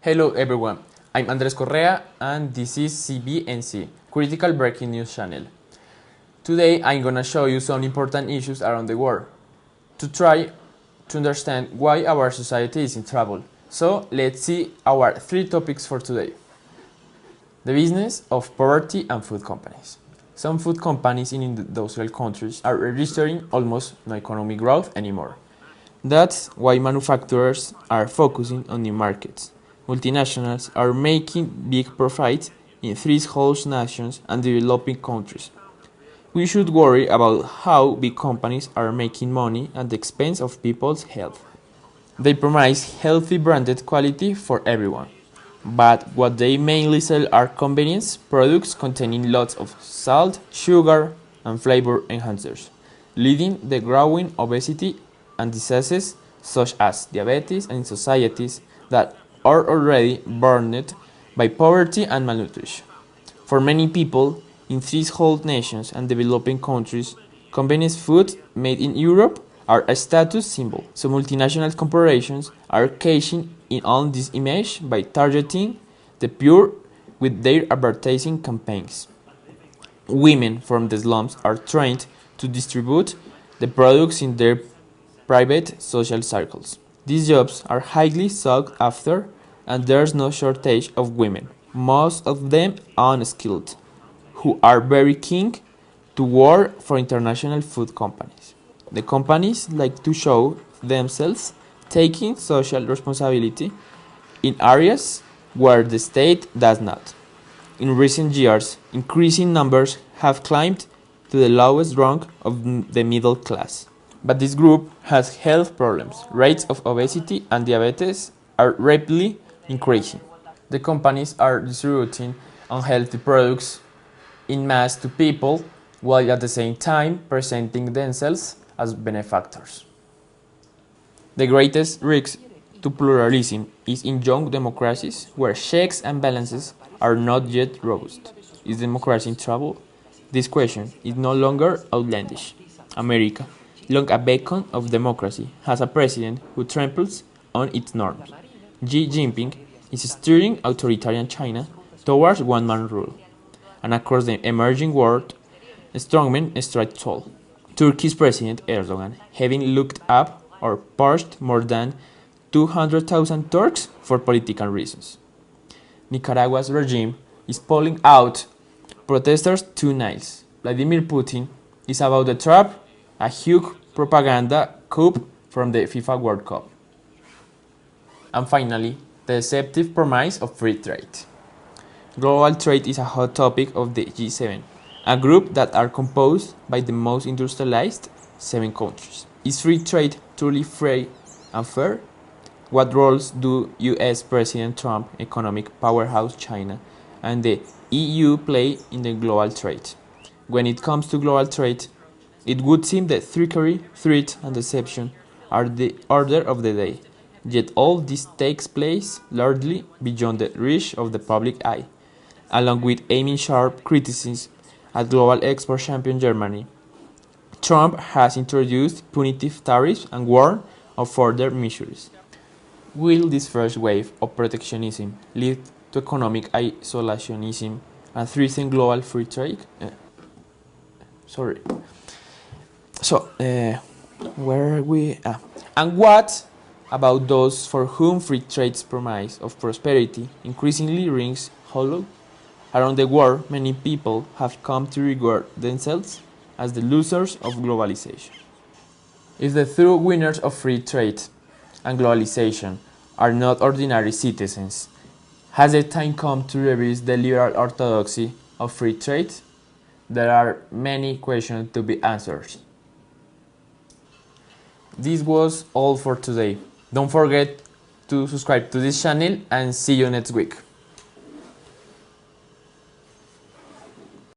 Hello everyone, I'm Andres Correa and this is CBNC, Critical Breaking News Channel. Today I'm gonna show you some important issues around the world to try to understand why our society is in trouble. So let's see our 3 topics for today. The business of poverty and food companies. Some food companies in industrial countries are registering almost no economic growth anymore. That's why manufacturers are focusing on new markets. Multinationals are making big profits in third-world nations and developing countries. We should worry about how big companies are making money at the expense of people's health. They promise healthy branded quality for everyone, but what they mainly sell are convenience products containing lots of salt, sugar, and flavor enhancers, leading the growing obesity and diseases such as diabetes and in societies that are already burdened by poverty and malnutrition. For many people in third-world nations and developing countries, convenience food made in Europe are a status symbol. So multinational corporations are cashing in on this image by targeting the poor with their advertising campaigns. Women from the slums are trained to distribute the products in their private social circles. These jobs are highly sought after and there's no shortage of women, most of them unskilled, who are very keen to work for international food companies. The companies like to show themselves taking social responsibility in areas where the state does not. In recent years, increasing numbers have climbed to the lowest rung of the middle class. But this group has health problems. Rates of obesity and diabetes are rapidly increasing. The companies are distributing unhealthy products in mass to people while at the same time presenting themselves as benefactors. The greatest risk to pluralism is in young democracies where checks and balances are not yet robust. Is democracy in trouble? This question is no longer outlandish. America, long a beacon of democracy, has a president who tramples on its norms. Xi Jinping is steering authoritarian China towards one-man rule. And across the emerging world, strongmen strike tall. Turkey's President Erdogan, having looked up or purged more than 200,000 Turks for political reasons. Nicaragua's regime is pulling out protesters 2 nights. Vladimir Putin is about to trap a huge propaganda coup from the FIFA World Cup. And finally, the deceptive promise of free trade. Global trade is a hot topic of the G7, a group that are composed by the most industrialized 7 countries. Is free trade truly free and fair? What roles do US President Trump, economic powerhouse China, and the EU play in the global trade? When it comes to global trade, it would seem that trickery, threat, and deception are the order of the day. Yet all this takes place largely beyond the reach of the public eye, along with aiming sharp criticism at global export champion Germany. Trump has introduced punitive tariffs and warned of further measures. Will this first wave of protectionism lead to economic isolationism and threaten global free trade? Where are we? And what about those for whom free trade's promise of prosperity increasingly rings hollow? Around the world, many people have come to regard themselves as the losers of globalization. If the true winners of free trade and globalization are not ordinary citizens, has the time come to reverse the liberal orthodoxy of free trade? There are many questions to be answered. This was all for today. Don't forget to subscribe to this channel and see you next week.